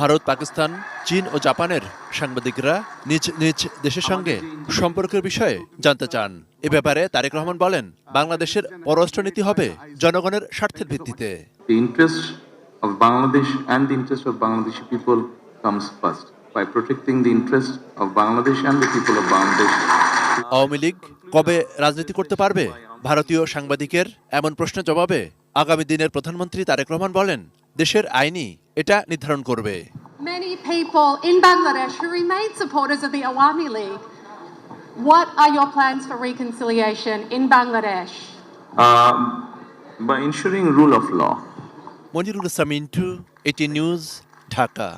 ভারত, পাকিস্তান, চীন ও জাপানের সাংবাদিকরা নিজ নিজ দেশের সঙ্গে সম্পর্কের বিষয়ে জানতে চান। এ ব্যাপারে তারেক রহমান বলেন, বাংলাদেশের পররাষ্ট্রনীতি হবে জনগণের স্বার্থের ভিত্তিতে। The interest of Bangladesh and the interest of Bangladeshi people comes first. By protecting the interest of Bangladesh and the people of Bangladesh. Awami League কবে রাজনীতি করতে পারবে? ভারতীয় সাংবাদিকের এমন প্রশ্নের জবাবে আগামী দিনের প্রধানমন্ত্রী তারেক রহমান বলেন, দেশের আইনই এটা নির্ধারণ করবে। Many people in Bangladesh who remain supporters of the Awami League. What are your plans for reconciliation in Bangladesh? By ensuring rule of law. Monirul Islam Mintu, ATN news, Dhaka.